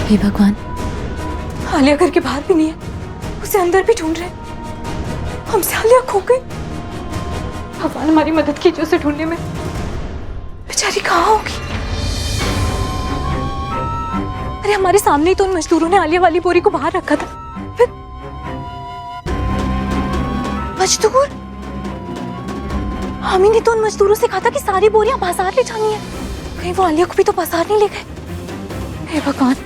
हे भगवान, आलिया घर के बाहर भी नहीं है, उसे अंदर भी ढूंढ रहे हैं। हमसे आलिया खो गई। भगवान हमारी मदद कीजिए उसे ढूंढने में। बेचारी कहाँ होगी? अरे हमारे सामने ही तो उन मजदूरों ने आलिया वाली बोरी को बाहर रखा था। फिर मजदूर, हम ही ने तो उन मजदूरों से कहा था कि सारी बोरियां बाजार ले जानी है। कहीं वो आलिया को भी तो बाजार नहीं ले गए। हे भगवान,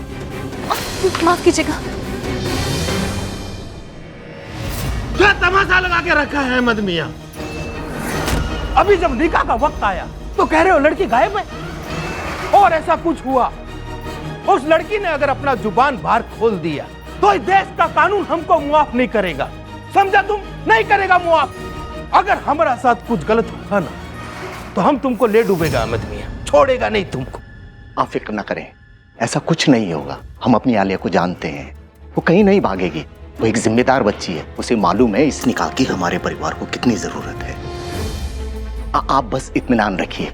माफ कीजिएगा। क्या तमाशा लगा के रखा है अहमद मियां? अभी जब निकाह का वक्त आया तो कह रहे हो लड़की गायब है। और ऐसा कुछ हुआ, उस लड़की ने अगर अपना जुबान बाहर खोल दिया तो इस देश का कानून हमको मुआफ नहीं करेगा। समझा? तुम नहीं करेगा मुआफ। अगर हमारा साथ कुछ गलत हुआ ना तो हम तुमको ले डूबेगा अहमद मियां, छोड़ेगा नहीं तुमको। आप फिक्र ना करें, ऐसा कुछ नहीं होगा। हम अपनी आलिया को जानते हैं, वो कहीं नहीं भागेगी। वो एक जिम्मेदार बच्ची है, उसे मालूम है इस निकाह की हमारे परिवार को कितनी जरूरत है। आप बस इत्मीनान रखिए।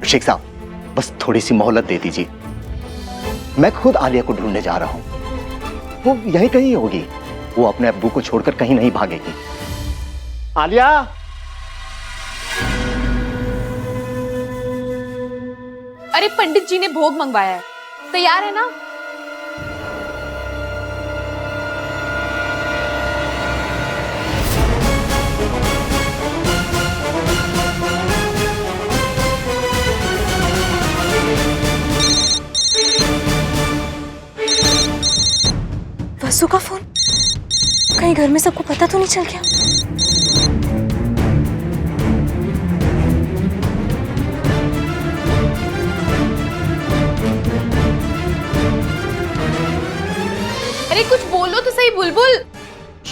शेख साहब, बस थोड़ी सी मोहलत दे दीजिए। मैं खुद आलिया को ढूंढने जा रहा हूं। वो यहीं कहीं होगी। वो अपने अब्बू को छोड़कर कहीं नहीं भागेगी। आलिया, अरे पंडित जी ने भोग मंगवाया है, तैयार है ना? वसु का फोन, कहीं घर में सबको पता तो नहीं चल गया? अरे कुछ बोलो तो सही बुलबुल।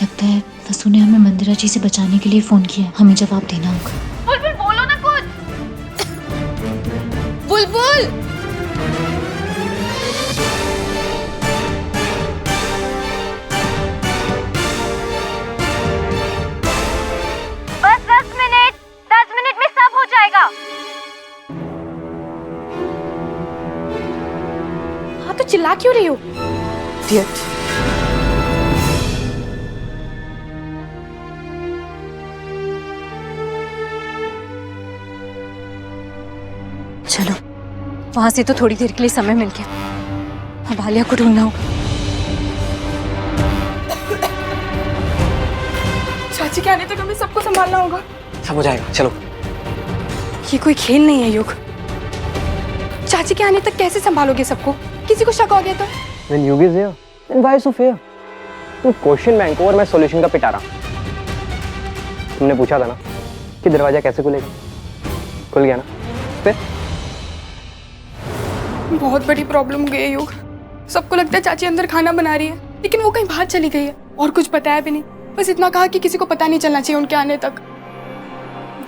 लगता है वसु ने हमें मंदिरा जी से बचाने के लिए फोन किया। हमें जवाब देना होगा। बुलबुल बोलो ना कुछ। बुलबुल, बस 10 मिनट में सब हो जाएगा। हाँ तो चिल्ला क्यों रही हो? चलो, वहां से तो थोड़ी देर के लिए समय मिल गया। अब आलिया को ढूंढना होगा। चाची के आने तक हमें सबको संभालना होगा। सब हो जाएगा, चलो। ये कोई खेल नहीं है युग। चाची के आने तक कैसे संभालोगे सबको? किसी को शक हो गया तो? When Yugi is here, then why so fear? तुम क्वेश्चन बैंक हो और मैं सॉल्यूशन का पिटारा। तुमने पूछा था ना कि दरवाजा कैसे खुलेगा, खुल गया ना। फिर बहुत बड़ी प्रॉब्लम हो गई है युग। सबको लगता है चाची अंदर खाना बना रही है, लेकिन वो कहीं बाहर चली गई है और कुछ बताया भी नहीं। बस इतना कहा कि किसी को पता नहीं चलना चाहिए उनके आने तक।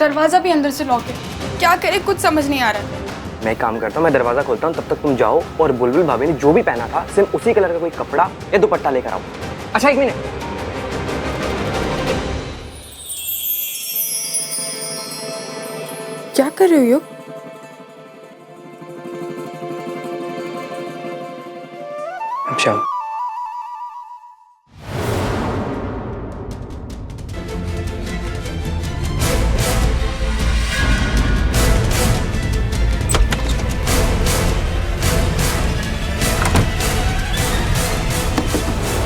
दरवाजा भी अंदर से लॉक है। क्या करे कुछ समझ नहीं आ रहा है। मैं एक काम करता हूँ, मैं दरवाजा खोलता हूँ, तब तक तुम जाओ और बुलबुल भाभी ने जो भी पहना था सेम उसी कलर का कोई कपड़ा या दुपट्टा लेकर आओ। अच्छा, एक मिनट। क्या कर रहे हो युग? अच्छा,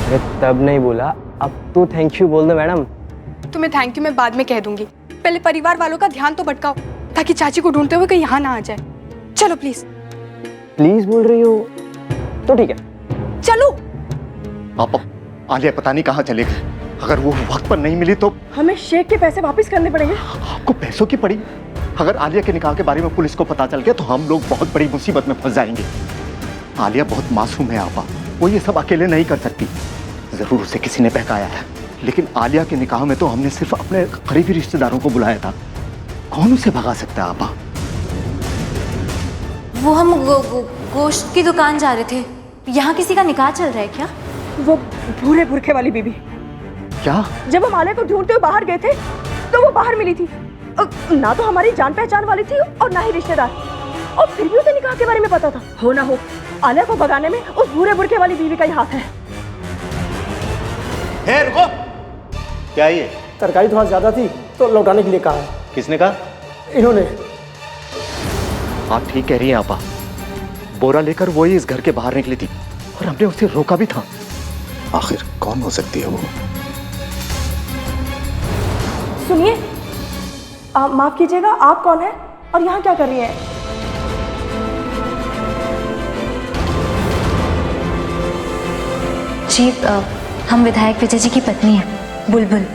अरे तब नहीं बोला, अब तो थैंक यू बोल दो मैडम। तुम्हें थैंक यू मैं बाद में कह दूंगी। पहले परिवार वालों का ध्यान तो भटकाओ ताकि चाची को ढूंढते हुए कहीं यहाँ ना आ जाए। चलो प्लीज। प्लीज बोल रही हो तो ठीक है, चलो। पापा, आलिया पता नहीं कहाँ चले गए। अगर वो वक्त पर नहीं मिली तो हमें शेख के पैसे वापस करने पड़ेंगे। आपको पैसों की पड़ी। अगर आलिया के निकाह के बारे में पुलिस को पता चल गया तो हम लोग बहुत बड़ी मुसीबत में फंस जाएंगे। आलिया बहुत मासूम है आपा, वो ये सब अकेले नहीं कर सकती। जरूर उसे किसी ने बहकाया है, लेकिन आलिया के निकाह में तो हमने सिर्फ अपने करीबी रिश्तेदारों को बुलाया था। कौन उसे भगा सकता है आपा? वो हम गोश्त की दुकान जा रहे थे। यहाँ किसी का निकाह चल रहा है क्या? वो भूरे बुरखे वाली बीबी। क्या? जब हम आलिया को ढूंढते हुए बाहर गए थे तो वो बाहर मिली थी। ना तो हमारी जान पहचान वाली थी और ना ही रिश्तेदार। और फिर भी उसे निकाह के बारे में पता था। हो ना हो आलिया को भगाने में उस भूरे बुरखे वाली बीवी का ही हाथ है। रुको, क्या ये? तरकारी थोड़ा ज्यादा थी तो लौटाने के लिए कहा है। किसने कहा? इन्होंने। आप ठीक कह रही हैं आपा। बोरा लेकर वो ही इस घर के बाहर निकली थी और हमने उसे रोका भी था। आखिर कौन हो सकती है वो? सुनिए, माफ कीजिएगा, आप कौन है और यहाँ क्या कर रही हैं? जी हम विधायक विजय जी की पत्नी हैं, बुलबुल।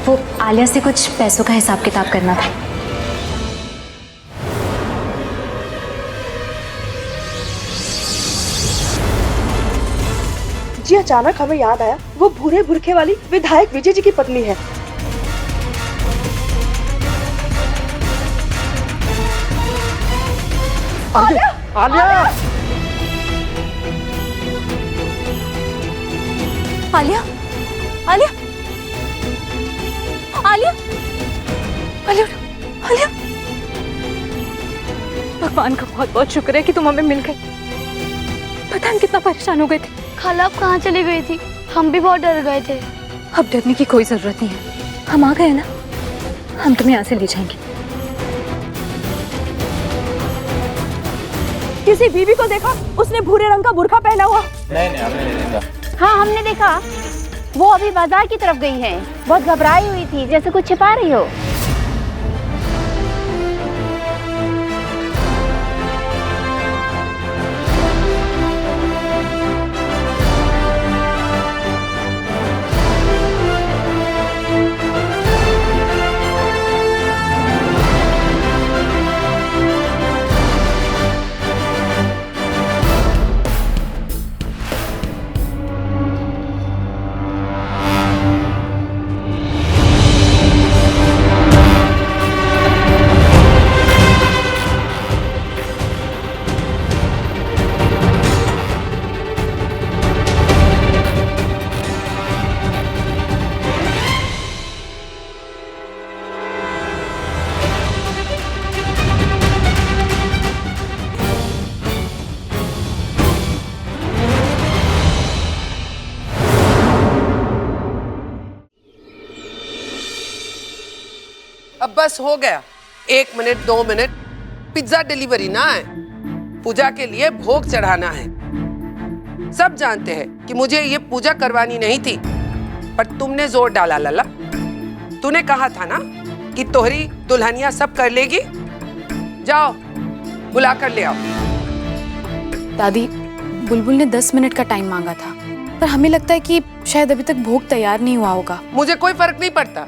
वो आलिया से कुछ पैसों का हिसाब किताब करना था। जी अचानक हमें याद आया वो भूरे बुरखे वाली विधायक विजय जी की पत्नी है। आलिया! आलिया आलिया आलिया आलिया आलिया, भगवान का बहुत बहुत शुक्र है कि तुम हमें मिल गए। पता हम कितना परेशान हो गए थे। खाला आप कहाँ चली गई थी? हम भी बहुत डर गए थे। अब डरने की कोई जरूरत नहीं है, हम आ गए ना, हम तुम्हें यहाँ से ले जाएंगे। किसी बीवी को देखा उसने भूरे रंग का बुर्खा पहना हुआ? नहीं हमने नहीं देखा। हाँ हमने देखा, वो अभी बाजार की तरफ गई है। बहुत घबराई हुई थी, जैसे कुछ छिपा रही हो। अब बस हो गया, 1 मिनट 2 मिनट, पिज्जा डिलीवरी ना है, पूजा के लिए भोग चढ़ाना है। सब जानते हैं कि मुझे ये पूजा करवानी नहीं थी, पर तुमने जोर डाला लला। तूने कहा था ना कि तोहरी दुल्हनिया सब कर लेगी। जाओ बुला कर ले आओ। दादी, बुलबुल ने 10 मिनट का टाइम मांगा था, पर हमें लगता है कि शायद अभी तक भोग तैयार नहीं हुआ होगा। मुझे कोई फर्क नहीं पड़ता,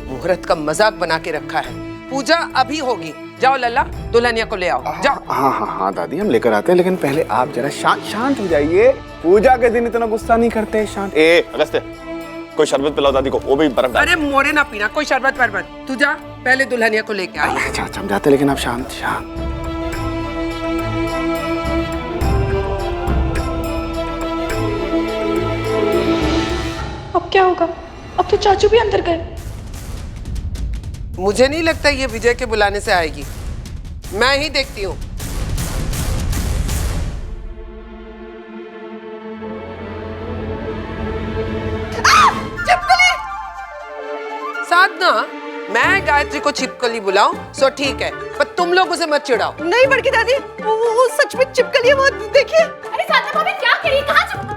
मुहूर्त का मजाक बना के रखा है। पूजा अभी होगी। जाओ लल्ला, दुल्हनिया को ले आओ, जाओ। हाँ दादी, हम लेकर आते हैं, लेकिन पहले आप जरा शांत हो जाइए। पूजा के दिन इतना गुस्सा नहीं करते। शांत। अगस्त्य, कोई शरबत पिलाओ दादी को, वो भी बर्फ डाल। अरे मोरे ना पीना, कोई शरबत वरबत। तू जा, पहले दुल्हनिया को लेके आई। अच्छा हम जाते, लेकिन आप शांत। अब क्या होगा? अब तो चाचू भी अंदर गए। मुझे नहीं लगता ये विजय के बुलाने से आएगी, मैं ही देखती हूँ। साधना, मैं गायत्री को छिपकली बुलाऊं सो ठीक है, पर तुम लोग उसे मत चिढ़ाओ। नहीं बड़की दादी, वो सच में चिपकली है, वो देखिए। अरे साधना भाभी क्या करी? कहाँ छिपकली?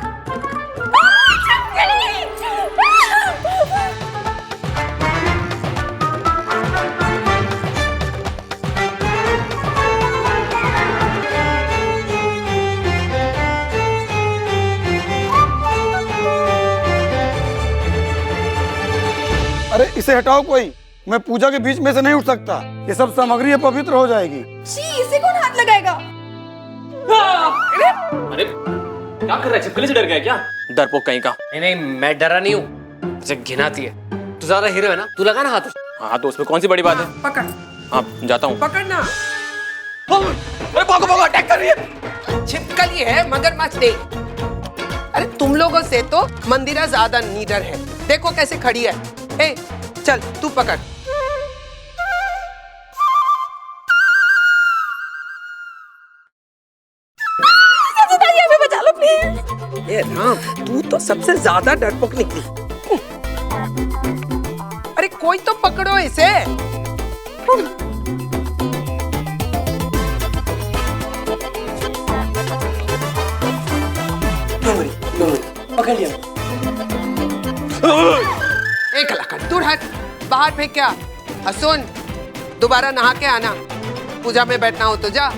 अरे इसे हटाओ कोई, मैं पूजा के बीच में से नहीं उठ सकता। ये सब सामग्री पवित्र हो जाएगी। इसे कौन हाथ लगाएगा? अरे क्या कर रहा है? छिपकली से डर गया क्या? डरपोक कहीं का। नहीं मैं डरा नहीं हूँ, मुझे घिन आती है। तू ज्यादा हीरो है ना, तू लगा ना हाथ। हाँ तो उसमें कौन सी बड़ी बात है? पकड़। हाँ जाता हूँ। पकड़ना। अरे भागो अटैक कर रही है। छिपकली है, मगरमच्छ नहीं। अरे तुम लोगों से तो मंदिरा ज्यादा नीडर है, देखो कैसे खड़ी है। ए, चल तू पकड़। ए राम, तू तो सबसे ज्यादा डरपोक निकली। अरे कोई तो पकड़ो इसे। पकड़ लिया। एक लकड़ दूर हट, बाहर फेंक क्या। सुन, दोबारा नहा के आना, पूजा में बैठना हो तो जा।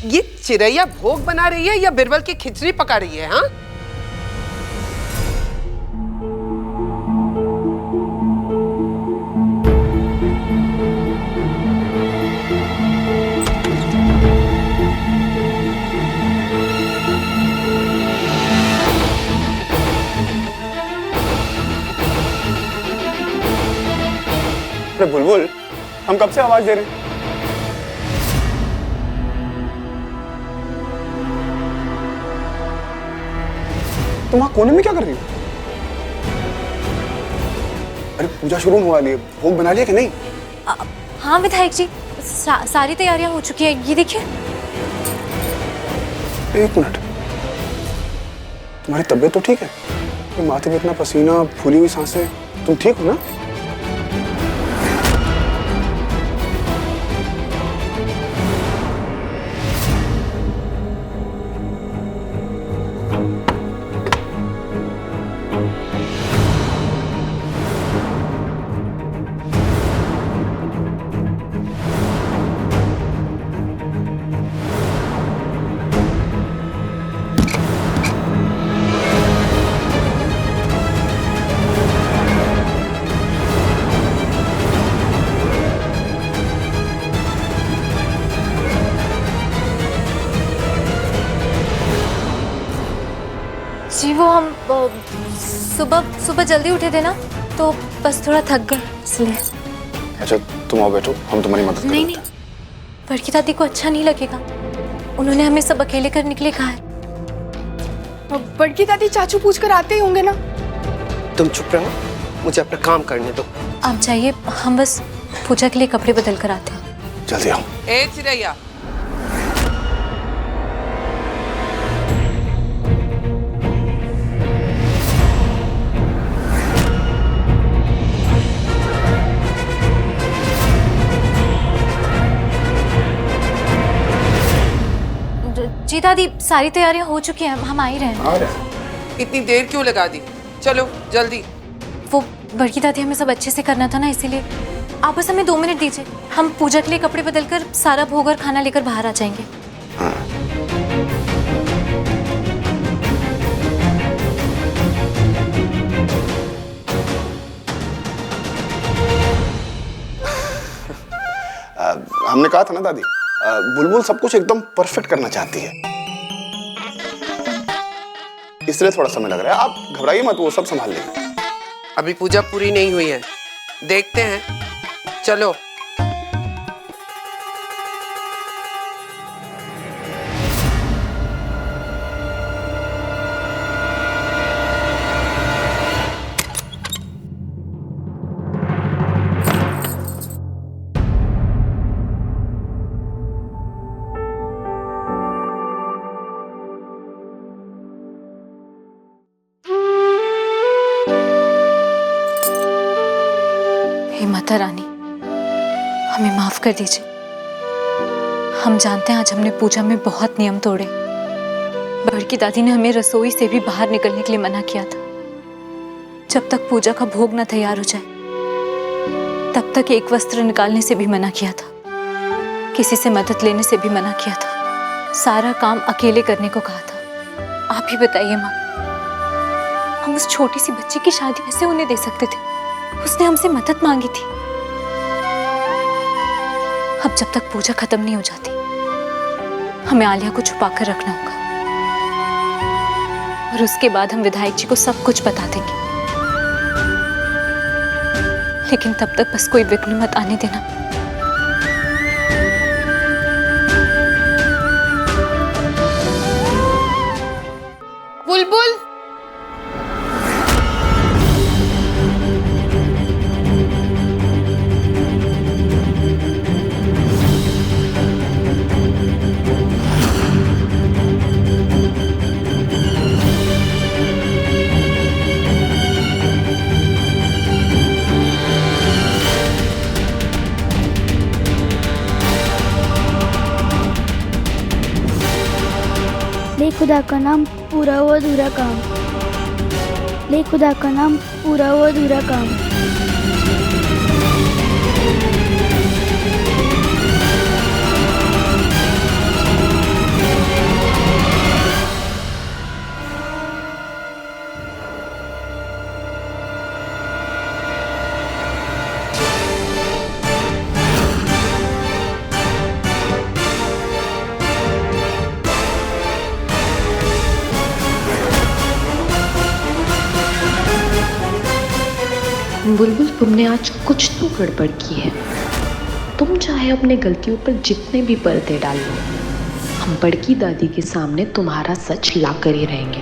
ये चिरैया भोग बना रही है या बिरबल की खिचड़ी पका रही है? हाँ, अरे बुलबुल, हम कब से आवाज दे रहे हैं? तुम वहां कोने में क्या कर रही हो? अरे पूजा शुरू होने वाली है, भोग बना लिया कि नहीं? हाँ विधायक जी, सारी तैयारियां हो चुकी है। ये देखिए। एक मिनट, तुम्हारी तबीयत तो ठीक है? ये माथे पे इतना पसीना, फूली हुई सांसें, तुम ठीक हो ना? जी वो हम सुबह जल्दी उठे थे ना, तो बस थोड़ा थक गए इसलिए। अच्छा तुम आओ बैठो, हम तुम्हारी मदद करेंगे। नहीं, बड़की दादी को अच्छा नहीं लगेगा, उन्होंने हमें सब अकेले करने के लिए कहा है। बड़की दादी चाचू पूछ कर आते ही होंगे ना। तुम चुप रहो, मुझे अपना काम करने दो। आप जाइए, हम बस पूजा के लिए कपड़े बदल कर आते हैं। जल्दी आओ। ए चिरैया, जी दादी, सारी तैयारियां हो चुकी हैं, हम आ ही रहे हैं। इतनी देर क्यों लगा दी? चलो जल्दी। वो बड़की दादी हमें सब अच्छे से करना था ना, इसीलिए आप बस हमें 2 मिनट दीजिए, हम पूजा के लिए कपड़े बदलकर सारा भोग और खाना लेकर बाहर आ जाएंगे। हमने कहा था ना दादी, बुलबुल सब कुछ एकदम परफेक्ट करना चाहती है, इसलिए थोड़ा समय लग रहा है। आप घबराइए मत, वो सब संभाल लेंगे। अभी पूजा पूरी नहीं हुई है, देखते हैं। चलो। हे माता रानी, हमें माफ कर दीजिए। हम जानते हैं आज हमने पूजा में बहुत नियम तोड़े। बड़की दादी ने हमें रसोई से भी बाहर निकलने के लिए मना किया था। जब तक पूजा का भोग न तैयार हो जाए, तब तक एक वस्त्र निकालने से भी मना किया था, किसी से मदद लेने से भी मना किया था, सारा काम अकेले करने को कहा था। आप ही बताइए माँ, हम उस छोटी सी बच्ची की शादी कैसे होने दे सकते थे? उसने हमसे मदद मांगी थी। अब जब तक पूजा खत्म नहीं हो जाती, हमें आलिया को छुपा कर रखना होगा, और उसके बाद हम विधायक जी को सब कुछ बता देंगे। लेकिन तब तक बस कोई विघ्न मत आने देना। बुलबुल, ले खुदा का नाम पूरा वो अधूरा काम, ले खुदा का नाम पूरा वो अधूरा काम। बुलबुल, तुमने आज कुछ तो गड़बड़ की है। तुम चाहे अपने गलतियों पर जितने भी पर्दे डाल लो, हम बड़की दादी के सामने तुम्हारा सच लाकर ही रहेंगे।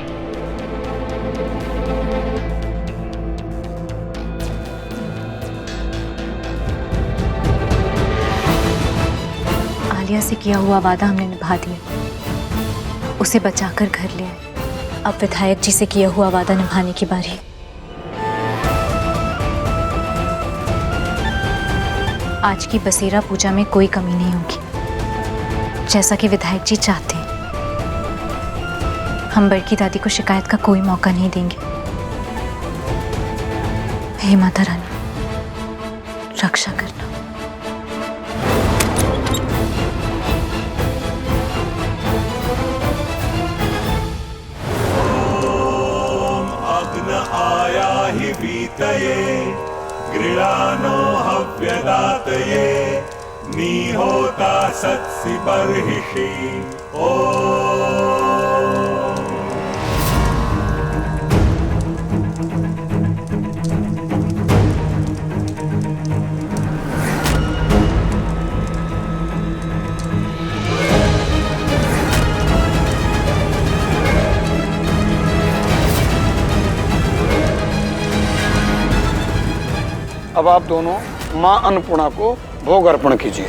आलिया से किया हुआ वादा हमने निभा दिया, उसे बचाकर घर ले आए। अब विधायक जी से किया हुआ वादा निभाने की बारी। आज की बसेरा पूजा में कोई कमी नहीं होगी, जैसा कि विधायक जी चाहते हैं। हम बड़की दादी को शिकायत का कोई मौका नहीं देंगे। हे माता रानी, रक्षा करना। अग्न आया ही बीतये गृणानो हव्यदातये निहोता सत्सि बर्हिषि अब आप दोनों माँ अन्नपूर्णा को भोग अर्पण कीजिए।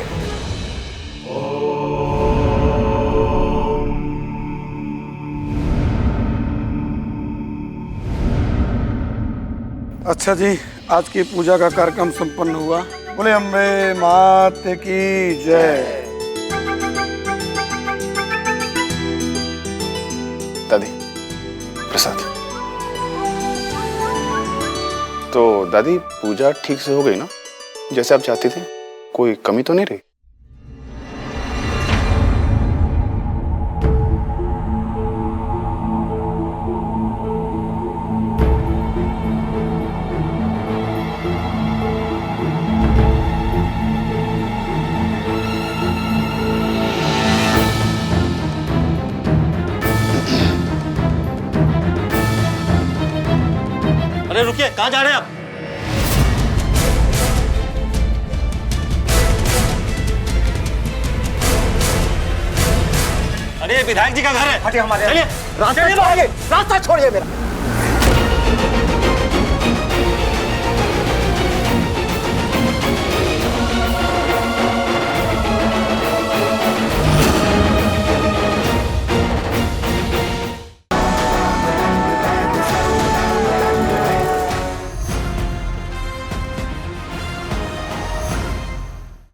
अच्छा जी, आज की पूजा का कार्यक्रम संपन्न हुआ। बोले अम्बे मात की जय। दादी प्रसाद। तो दादी, पूजा ठीक से हो गई ना, जैसे आप चाहती थे? कोई कमी तो नहीं रही? अरे रुकिए, कहाँ जा रहे हैं आप? अरे विधायक जी का घर है। हटे हमारे चलिए, रास्ता छोड़िए मेरा।